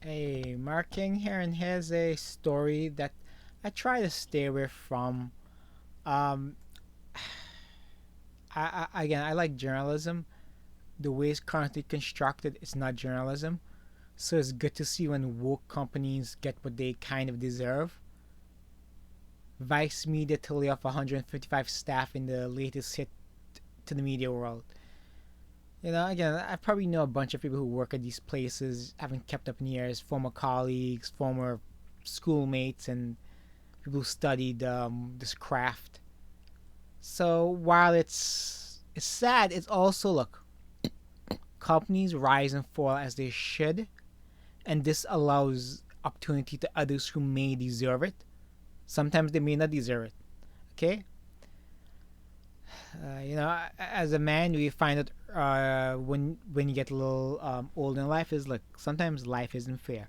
Hey, MarkKing here, and here's a story that I try to stay away from. Um, again, I like journalism. The way it's currently constructed, it's not journalism. So it's good to see when woke companies get what they kind of deserve. Vice Media to lay off 155 staff in the latest hit to the media world. Again, I probably know a bunch of people who work at these places, haven't kept up in years, former colleagues, former schoolmates, and people who studied this craft. So while it's sad, it's also look, companies rise and fall as they should, and this allows opportunity to others who may deserve it. Sometimes they may not deserve it. Okay, as a man, we find that when you get a little old in life is, look, sometimes life isn't fair.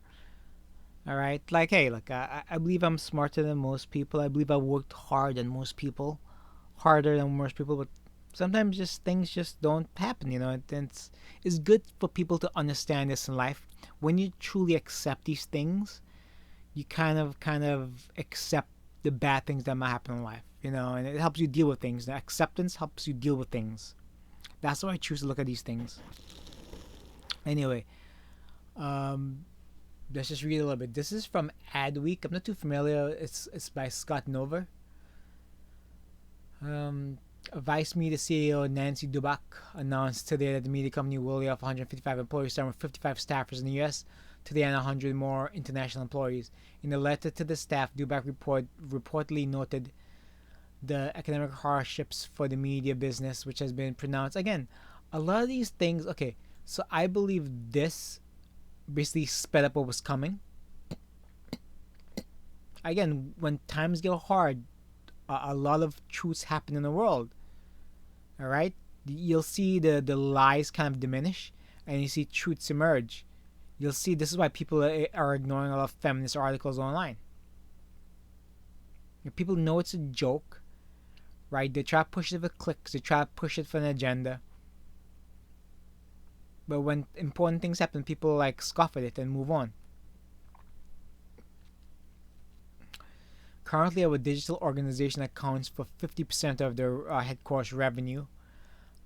All right, like, hey, look, I believe I'm smarter than most people. I believe I worked hard than most people, harder than most people, but sometimes just things just don't happen. It's good for people to understand this in life. When you truly accept these things, you kind of accept the bad things that might happen in life. And it helps you deal with things. The acceptance helps you deal with things. That's why I choose to look at these things. Anyway, um, let's just read a little bit. This is from Adweek. I'm not too familiar. It's by Scott Nover. Um, Vice Media CEO Nancy Dubak announced today that the media company will lay off 155 employees, starting with 55 staffers in the U.S. Today and 100 more international employees. In a letter to the staff, Dubak reportedly noted the economic hardships for the media business, which has been pronounced. Again, a lot of these things. Okay, so I believe this basically sped up what was coming. Again, when times get hard, a lot of truths happen in the world. All right, you'll see the lies kind of diminish, and you see truths emerge. You'll see this is why people are ignoring a lot of feminist articles online. People know it's a joke, right? They try to push it for clicks. They try to push it for an agenda. But when important things happen, people like scoff at it and move on. Currently, our digital organization accounts for 50% of their headquarters revenue,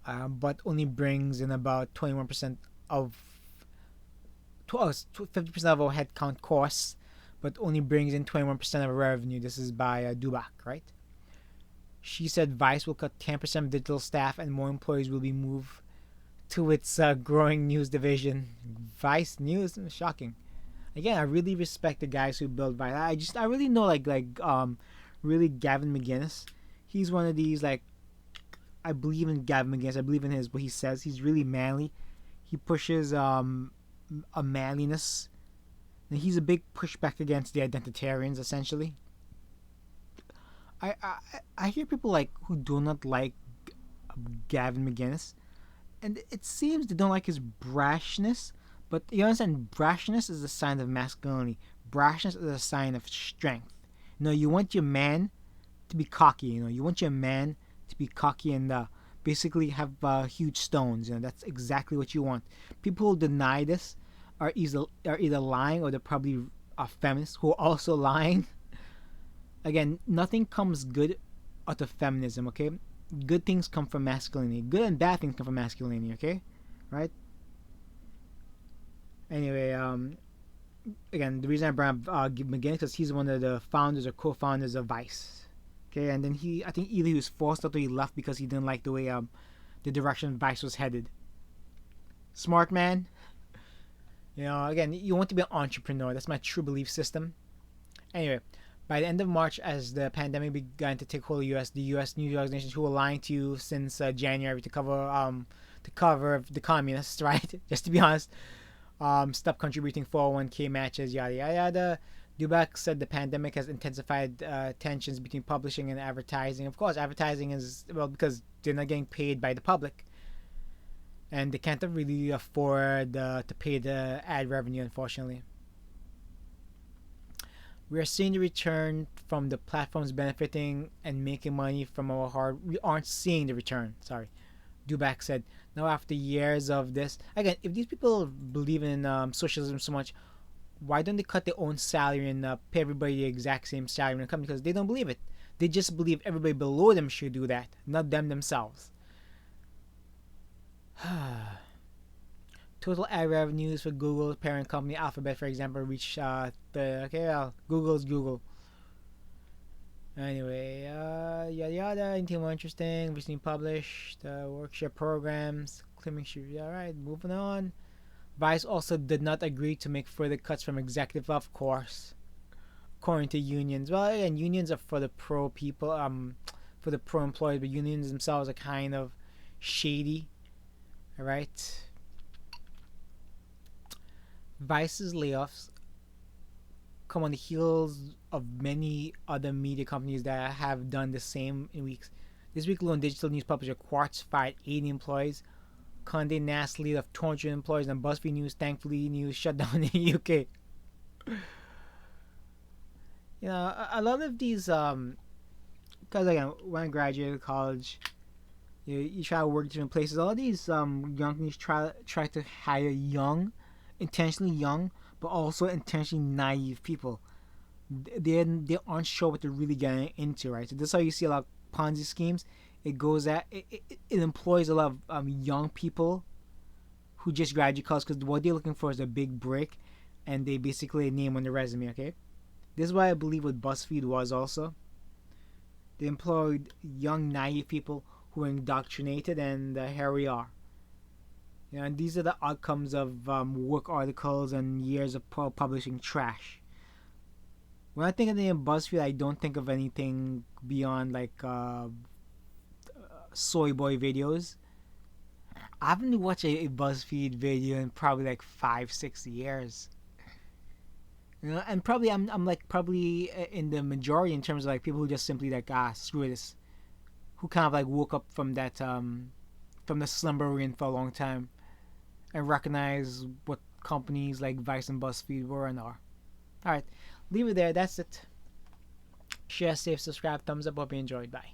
but only brings in about 21% of 50% of our headcount costs, but only brings in 21% of our revenue. This is by Dubak, right? She said Vice will cut 10% of digital staff and more employees will be moved to its growing news division. Vice News, shocking. Again, I really respect the guys who build Vice. I really know really Gavin McGinnis. He's one of these, like, I believe in Gavin McGinnis. I believe in what he says. He's really manly. He pushes a manliness. And he's a big pushback against the identitarians, essentially. I hear people like who do not like Gavin McGinnis, and it seems they don't like his brashness. But you understand, brashness is a sign of masculinity. Brashness is a sign of strength. You want your man to be cocky. You want your man to be cocky and basically have huge stones. That's exactly what you want. People who deny this are either lying or they're probably feminists who are also lying. Again, nothing comes good out of feminism. Okay, good things come from masculinity. Good and bad things come from masculinity. Okay, right? Anyway, again, the reason I brought up McGinn because he's one of the founders or co-founders of Vice. Okay, and then I think either he was forced out or he left because he didn't like the way the direction Vice was headed. Smart man. Again, you want to be an entrepreneur. That's my true belief system. Anyway, by the end of March, as the pandemic began to take hold of the U.S. news organizations who were lying to you since January to cover the communists, right? Just to be honest, stop contributing 401k matches, yada yada yada. Dubak said the pandemic has intensified tensions between publishing and advertising. Of course, advertising is, well, because they're not getting paid by the public, and they can't really afford to pay the ad revenue, unfortunately. We are seeing the return from the platforms benefiting and making money from our hard. We aren't seeing the return. Sorry, Dubak said. Now, after years of this, again, if these people believe in socialism so much, why don't they cut their own salary and pay everybody the exact same salary in the company? Because they don't believe it. They just believe everybody below them should do that, not them themselves. Total ad revenues for Google's parent company Alphabet, for example, reached Google's Google. Anyway, yada yada. Anything more interesting? Recently published workshop programs. Claiming should. All right, moving on. Vice also did not agree to make further cuts from executive, of course, according to unions. Well, again, unions are for the pro people, for the pro employees, but unions themselves are kind of shady. All right. Vice's layoffs come on the heels of many other media companies that have done the same in weeks. This week alone, digital news publisher Quartz fired 80 employees. Condé Nast laid off 200 employees, and BuzzFeed News, thankfully, news shut down in the UK. You know, a lot of these, because again, when I graduated college, you try to work different places. All these young companies try to hire young, intentionally young, but also intentionally naive people. They aren't sure what they're really getting into, right? So this is how you see a lot of Ponzi schemes. It goes at it employs a lot of young people who just graduate college because what they're looking for is a big break, and they basically name on the resume. Okay, this is why I believe what BuzzFeed was also. They employed young naive people who were indoctrinated, and here we are. You know, and these are the outcomes of work articles and years of publishing trash. When I think of the name BuzzFeed, I don't think of anything beyond like soy boy videos. I haven't watched a BuzzFeed video in probably like 5-6 years. You know, and probably I'm like probably in the majority in terms of like people who just simply like screw this, who kind of like woke up from that from the slumber we're in for a long time, and recognize what companies like Vice and BuzzFeed were and are. All right, leave it there. That's it. Share, save, subscribe, thumbs up. Hope you enjoyed. Bye.